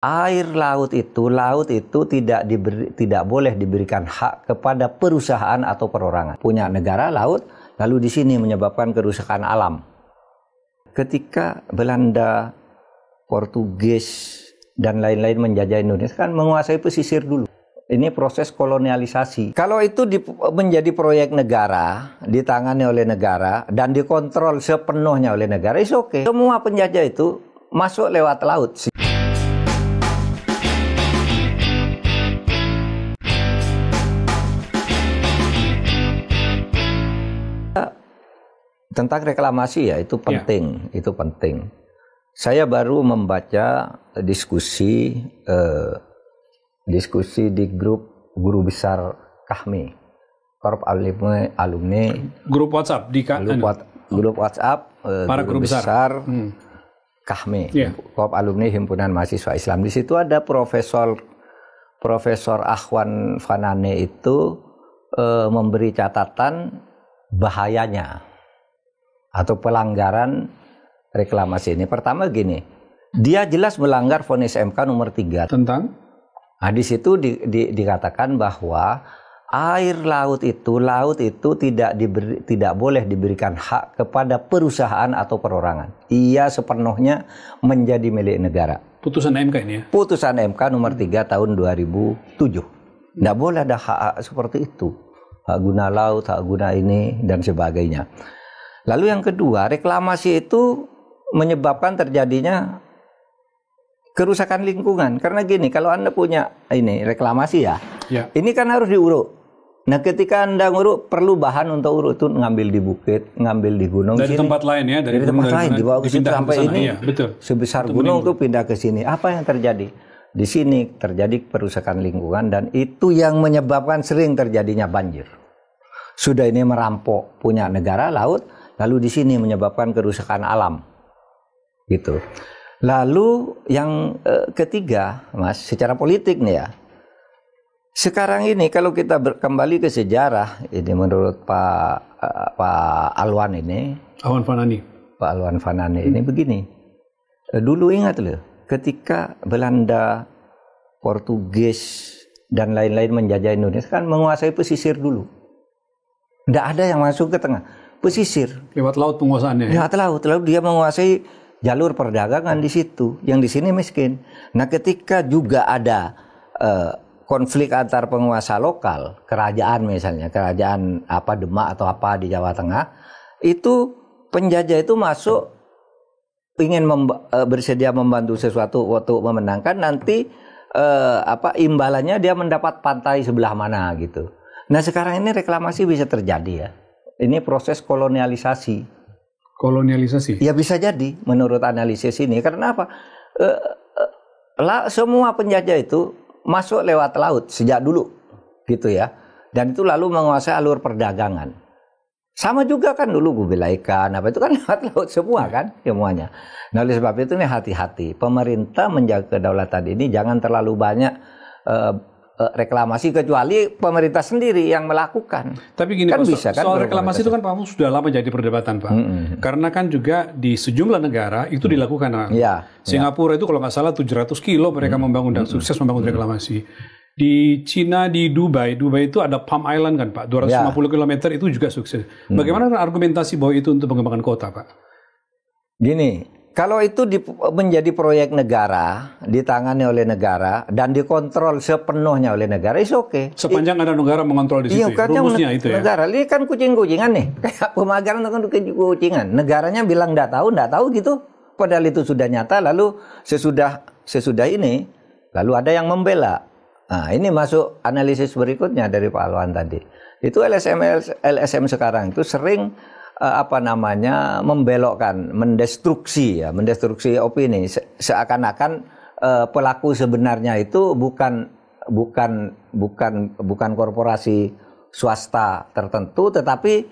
Air laut itu tidak boleh diberikan hak kepada perusahaan atau perorangan. Punya negara laut, lalu di sini menyebabkan kerusakan alam. Ketika Belanda, Portugis, dan lain-lain menjajah Indonesia kan menguasai pesisir dulu. Ini proses kolonialisasi. Kalau itu menjadi proyek negara, ditangani oleh negara, dan dikontrol sepenuhnya oleh negara, is oke. Semua penjajah itu masuk lewat laut. Tentang reklamasi ya, itu penting, itu penting. Saya baru membaca diskusi di grup guru besar KAHMI, Korp Alumni, grup WhatsApp di grup WhatsApp para guru besar KAHMI, Korp Alumni Himpunan Mahasiswa Islam. Di situ ada Profesor Ahwan Fanane itu memberi catatan bahayanya atau pelanggaran reklamasi ini. Pertama gini, dia jelas melanggar vonis MK nomor 3 tentang. Nah, di situ dikatakan bahwa air laut itu tidak boleh diberikan hak kepada perusahaan atau perorangan. Ia sepenuhnya menjadi milik negara. Putusan MK ini ya? Putusan MK nomor 3 tahun 2007. Tidak boleh ada hak seperti itu. Hak guna laut, hak guna ini, dan sebagainya. Lalu yang kedua, reklamasi itu menyebabkan terjadinya kerusakan lingkungan. Karena gini, kalau Anda punya ini reklamasi ya, ini kan harus diuruk. Nah, ketika Anda nguruk, perlu bahan untuk uruk itu ngambil di bukit, ngambil di gunung. Dari sini, tempat lain ya, dari tempat lain dibawa ke situ sampai ini, sebesar gunung itu pindah ke sini. Apa yang terjadi? Di sini terjadi perusakan lingkungan dan itu yang menyebabkan sering terjadinya banjir. Sudah ini merampok punya negara laut, lalu di sini menyebabkan kerusakan alam, gitu. Lalu yang ketiga, Mas, secara politik nih ya. Sekarang ini kalau kita kembali ke sejarah, ini menurut Pak Alwan ini, Pak Alwan Fanani ini begini. Dulu ingat loh, ketika Belanda, Portugis, dan lain-lain menjajah Indonesia kan menguasai pesisir dulu. Tidak ada yang masuk ke tengah. Pesisir. Lewat laut penguasaannya. Lewat laut. Lalu dia menguasai jalur perdagangan di situ. Yang di sini miskin. Nah, ketika juga ada konflik antar penguasa lokal, kerajaan misalnya, kerajaan apa Demak atau apa di Jawa Tengah, itu penjajah itu masuk ingin bersedia membantu sesuatu waktu memenangkan, nanti imbalannya dia mendapat pantai sebelah mana gitu. Nah, sekarang ini reklamasi bisa terjadi ya. Ini proses kolonialisasi. Kolonialisasi? Ya bisa jadi menurut analisis ini. Karena apa? Semua penjajah itu masuk lewat laut sejak dulu, gitu ya. Dan itu lalu menguasai alur perdagangan. Sama juga kan dulu gubila ikan, apa itu kan lewat laut semua kan, semuanya. Nah, oleh sebab itu nih hati-hati. Pemerintah menjaga kedaulatan ini jangan terlalu banyak reklamasi kecuali pemerintah sendiri yang melakukan. Tapi gini kan Pak, bisa, kan, soal reklamasi itu kan Pak sudah lama jadi perdebatan Pak. Karena kan juga di sejumlah negara itu dilakukan. Singapura itu kalau nggak salah 700 kilo mereka membangun dan sukses membangun reklamasi. Di Cina, di Dubai itu ada Palm Island kan Pak, 250 km itu juga sukses. Bagaimana argumentasi bahwa itu untuk pengembangan kota Pak? Gini. Kalau itu menjadi proyek negara, ditangani oleh negara, dan dikontrol sepenuhnya oleh negara, is oke. Sepanjang ada negara mengontrol di situ, rumusnya itu ya? Negara, ini kan kucing-kucingan nih. Kayak pemagaran itu kan kucing-kucingan. Negaranya bilang nggak tahu gitu. Padahal itu sudah nyata, lalu sesudah ini, lalu ada yang membela. Nah, ini masuk analisis berikutnya dari Pak Alwan tadi. Itu LSM sekarang itu sering membelokkan, mendestruksi opini, seakan-akan pelaku sebenarnya itu bukan korporasi swasta tertentu, tetapi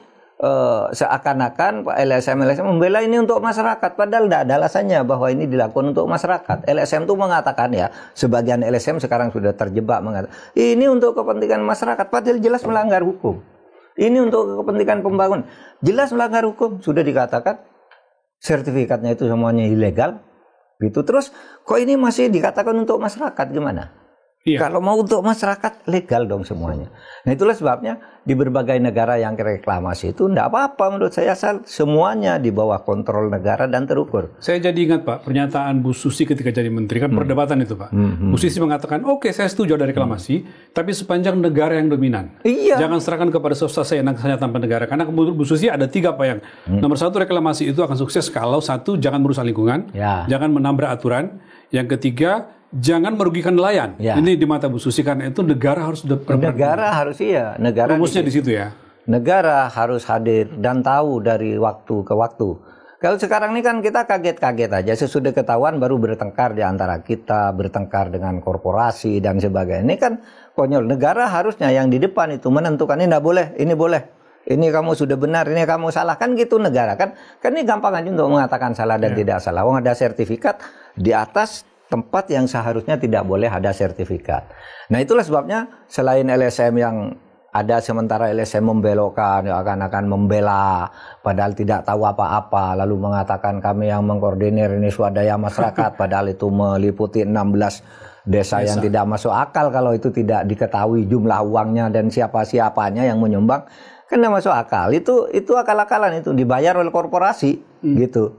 seakan-akan LSM membela ini untuk masyarakat, padahal tidak ada alasannya bahwa ini dilakukan untuk masyarakat. LSM itu mengatakan ya, sebagian LSM sekarang sudah terjebak mengatakan ini untuk kepentingan masyarakat, padahal jelas melanggar hukum. Ini untuk kepentingan pembangunan. Jelas melanggar hukum. Sudah dikatakan sertifikatnya itu semuanya ilegal. Gitu. Terus kok ini masih dikatakan untuk masyarakat gimana? Iya. Kalau mau untuk masyarakat legal dong semuanya. Nah itulah sebabnya di berbagai negara yang reklamasi itu enggak apa-apa menurut saya, asal semuanya di bawah kontrol negara dan terukur. Saya jadi ingat Pak, pernyataan Bu Susi ketika jadi menteri, kan perdebatan itu Pak. Bu Susi mengatakan, oke, saya setuju ada reklamasi, tapi sepanjang negara yang dominan. Iya. Jangan serahkan kepada swasta seenak saja tanpa negara. Karena menurut Bu Susi ada 3 Pak yang. Nomor 1, reklamasi itu akan sukses kalau 1, jangan merusak lingkungan, jangan menabrak aturan. Yang ketiga, jangan merugikan nelayan. Ini di mata Bu Susi, karena itu negara harus negara harus negara rumusnya di situ ya. Negara harus hadir dan tahu dari waktu ke waktu. Kalau sekarang ini kan kita kaget-kaget aja, sesudah ketahuan baru bertengkar di antara kita, bertengkar dengan korporasi dan sebagainya. Ini kan konyol. Negara harusnya yang di depan itu menentukan ini enggak boleh, ini boleh. Ini kamu sudah benar, ini kamu salah, kan gitu negara kan. Kan ini gampang aja untuk mengatakan salah dan tidak salah. Wong ada sertifikat di atas tempat yang seharusnya tidak boleh ada sertifikat. Nah itulah sebabnya selain LSM yang ada sementara LSM membelokkan, akan membela, padahal tidak tahu apa-apa, lalu mengatakan kami yang mengkoordinir ini swadaya masyarakat, padahal itu meliputi 16 desa yang tidak masuk akal kalau itu tidak diketahui jumlah uangnya dan siapa-siapanya yang menyumbang. Kan tidak masuk akal, itu akal-akalan, itu dibayar oleh korporasi gitu.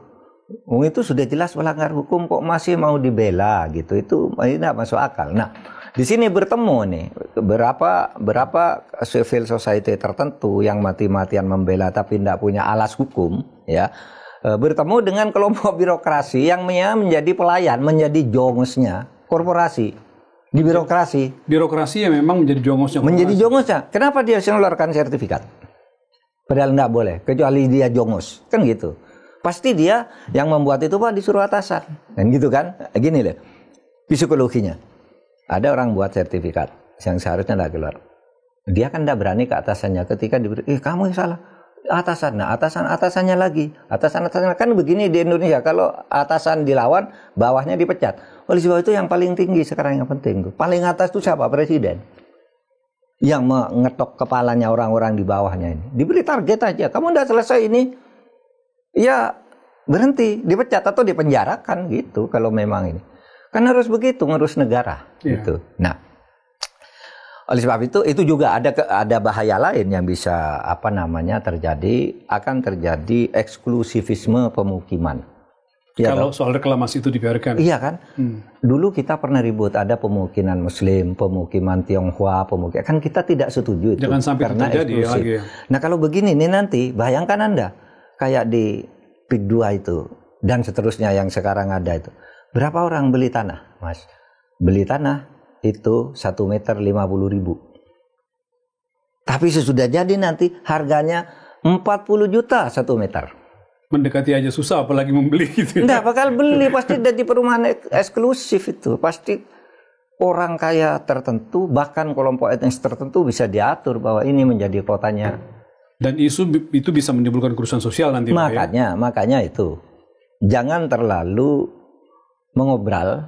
Itu sudah jelas melanggar hukum kok masih mau dibela gitu, itu tidak masuk akal. Nah di sini bertemu nih berapa civil society tertentu yang mati-matian membela tapi tidak punya alas hukum, ya, bertemu dengan kelompok birokrasi yang menjadi pelayan, menjadi jongosnya korporasi. Di birokrasi yang memang menjadi jongosnya. Menjadi jongosnya. Kenapa dia harus mengeluarkan sertifikat? Padahal enggak boleh, kecuali dia jongos. Kan gitu. Pasti dia yang membuat itu Pak disuruh atasan. Dan gitu kan. Gini loh. Psikologinya. Ada orang buat sertifikat yang seharusnya enggak keluar. Dia kan enggak berani ke atasannya ketika diberi, kamu yang salah. Atasan. Nah, atasannya lagi. Atasannya kan begini di Indonesia, kalau atasan dilawan, bawahnya dipecat. Oleh sebab itu yang paling tinggi sekarang yang penting tuh. Paling atas itu siapa? Presiden. Yang mengetok kepalanya orang-orang di bawahnya ini. Diberi target aja. Kamu udah selesai ini, ya berhenti, dipecat atau dipenjarakan gitu kalau memang ini. Kan harus begitu ngurus negara gitu. Nah, oleh sebab itu juga ada bahaya lain yang bisa terjadi, akan terjadi eksklusivisme pemukiman. Ya, kalau soal reklamasi itu dibiarkan. Iya kan? Dulu kita pernah ribut, ada pemukiman Muslim, pemukiman Tionghoa, kan kita tidak setuju itu. Jangan sampai karena terjadi lagi. Nah kalau begini nih nanti, bayangkan Anda, kayak di PIK 2 itu, dan seterusnya yang sekarang ada itu. Berapa orang beli tanah, Mas? Beli tanah itu 1 meter 50.000. Tapi sesudah jadi nanti harganya 40 juta 1 meter. Mendekati aja susah, apalagi membeli gitu. Enggak bakal beli, pasti dari perumahan eksklusif itu. Pasti orang kaya tertentu, bahkan kelompok etnis tertentu bisa diatur bahwa ini menjadi kotanya. Dan isu itu bisa menimbulkan kerusuhan sosial nanti. Makanya itu. Jangan terlalu mengobral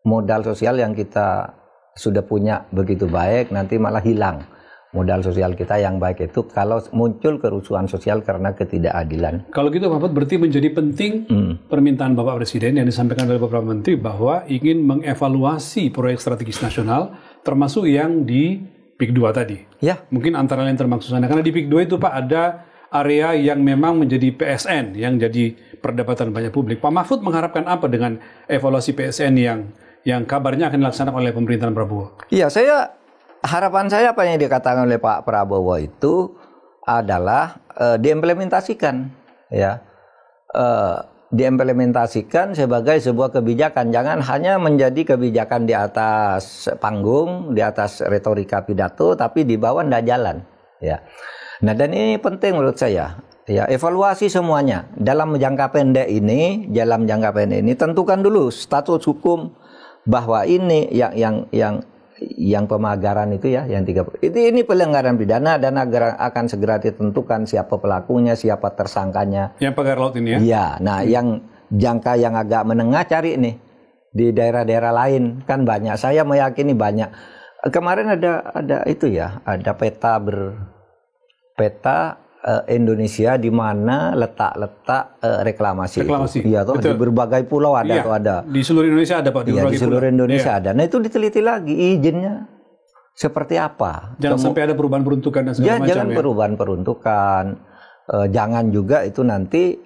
modal sosial yang kita sudah punya begitu baik, nanti malah hilang. Modal sosial kita yang baik itu kalau muncul kerusuhan sosial karena ketidakadilan. Kalau gitu Pak Mahfud, berarti menjadi penting permintaan Bapak Presiden yang disampaikan oleh beberapa menteri bahwa ingin mengevaluasi proyek strategis nasional termasuk yang di PIK 2 tadi. Ya. Mungkin antara lain termasuk sana. Karena di PIK 2 itu Pak ada area yang memang menjadi PSN yang jadi perdebatan banyak publik. Pak Mahfud mengharapkan apa dengan evaluasi PSN yang kabarnya akan dilaksanakan oleh pemerintahan Prabowo? Iya, harapan saya apa yang dikatakan oleh Pak Prabowo itu adalah diimplementasikan, ya, diimplementasikan sebagai sebuah kebijakan. Jangan hanya menjadi kebijakan di atas panggung, di atas retorika pidato, tapi di bawah tidak jalan, ya. Nah dan ini penting menurut saya, ya, evaluasi semuanya dalam jangka pendek ini, tentukan dulu status hukum bahwa ini yang pemagaran itu ya, yang 30 ini pelanggaran pidana dan akan segera ditentukan siapa pelakunya, siapa tersangkanya. Yang pagar laut ini ya? Iya, nah yang jangka yang agak menengah cari nih di daerah-daerah lain kan banyak. Saya meyakini banyak. Kemarin ada itu ya, ada peta Indonesia di mana letak-letak reklamasi. Iya toh, di berbagai pulau ada iya, atau ada. Di seluruh Indonesia ada Pak. Di seluruh Indonesia ada. Nah itu diteliti lagi izinnya seperti apa. Jangan sampai ada perubahan peruntukan dan segala macam. Jangan perubahan peruntukan. Jangan juga itu nanti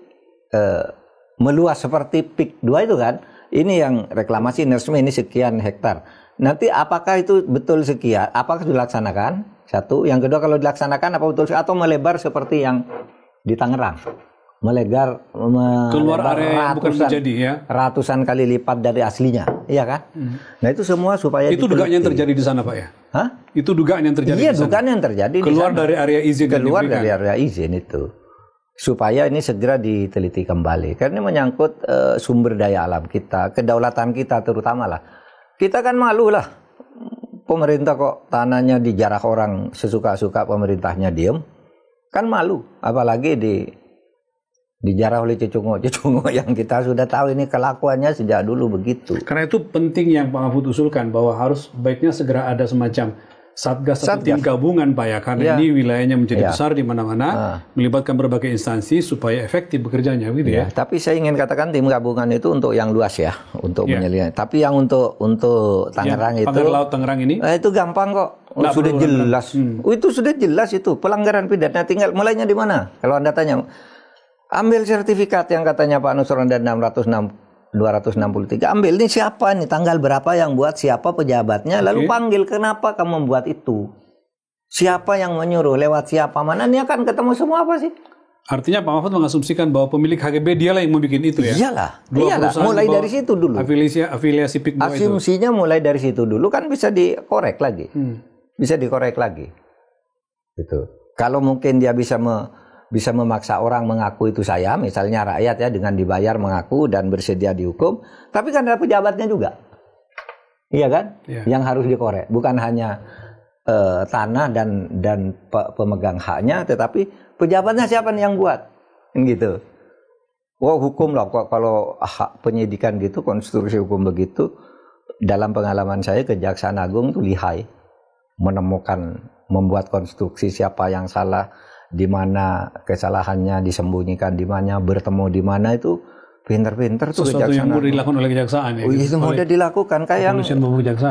meluas seperti PIK 2 itu kan. Ini yang reklamasi resmi ini sekian hektar. Nanti apakah itu betul sekian? Apakah dilaksanakan? Satu. Yang kedua, kalau dilaksanakan apa betul atau melebar seperti yang di Tangerang? Keluar area yang bukan menjadi ya. Ratusan kali lipat dari aslinya. Iya kan? Nah itu semua supaya itu dugaan yang terjadi di sana Pak ya? Hah? Itu dugaan yang terjadi di sana? Iya, dugaan yang terjadi keluar di sana. Dari area izin. Keluar dari area izin itu. Supaya ini segera diteliti kembali. Karena ini menyangkut sumber daya alam kita, kedaulatan kita terutama lah. Kita kan malu lah. Pemerintah kok tanahnya dijarah orang sesuka-suka, pemerintahnya diem. Kan malu. Apalagi dijarah oleh cecungo yang kita sudah tahu ini kelakuannya sejak dulu begitu. Karena itu penting yang Pak Mahfud usulkan bahwa harus baiknya segera ada semacam Satgas atau tim gabungan Pak ya, karena ini wilayahnya menjadi besar di mana-mana, melibatkan berbagai instansi supaya efektif bekerjanya gitu ya. Tapi saya ingin katakan tim gabungan itu untuk yang luas ya, untuk menyelidiki. Tapi yang untuk Tangerang itu, Pagar Laut Tangerang ini, itu gampang kok. Sudah jelas. Itu sudah jelas itu pelanggaran pidana. Tinggal mulainya di mana? Kalau Anda tanya, ambil sertifikat yang katanya Pak Nusron dan 263, ambil ini siapa nih, tanggal berapa yang buat, siapa pejabatnya, lalu panggil, kenapa kamu membuat itu, siapa yang menyuruh, lewat siapa, mana, ini akan ketemu semua apa sih? Artinya Pak Mahfud mengasumsikan bahwa pemilik HGB dialah yang membuat itu ya? Iyalah, mulai dari situ dulu. Afiliasi PIK 2 asumsinya itu. Mulai dari situ dulu kan bisa dikorek lagi, bisa dikorek lagi, gitu. Kalau mungkin dia bisa memaksa orang mengaku itu saya, misalnya rakyat ya, dengan dibayar mengaku dan bersedia dihukum, tapi kan ada pejabatnya juga, iya kan, yang harus dikorek, bukan hanya tanah dan pemegang haknya, tetapi pejabatnya siapa nih yang buat, gitu. Oh hukum loh, kalau hak penyidikan gitu, konstruksi hukum begitu, dalam pengalaman saya Kejaksaan Agung itu lihai, membuat konstruksi siapa yang salah, di mana kesalahannya disembunyikan, di mana bertemu, di mana itu pinter-pinter tuh sesuatu yang mudah dilakukan oleh kejaksaan ya. Itu mudah dilakukan kayak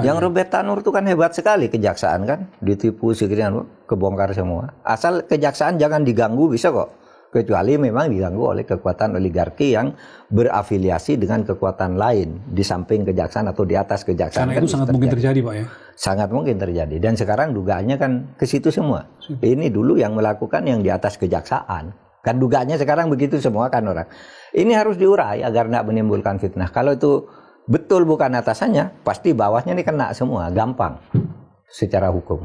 yang Robert Tanur itu kan hebat sekali, kejaksaan kan ditipu seginian, kebongkar semua. Asal kejaksaan jangan diganggu bisa kok. Kecuali memang diganggu oleh kekuatan oligarki yang berafiliasi dengan kekuatan lain di samping kejaksaan atau di atas kejaksaan. Karena itu sangat mungkin terjadi Pak ya. Sangat mungkin terjadi, dan sekarang dugaannya kan ke situ semua. Ini dulu yang melakukan yang di atas kejaksaan. Kan dugaannya sekarang begitu semua kan orang. Ini harus diurai agar tidak menimbulkan fitnah. Kalau itu betul bukan atasannya, pasti bawahnya ini kena semua, gampang secara hukum.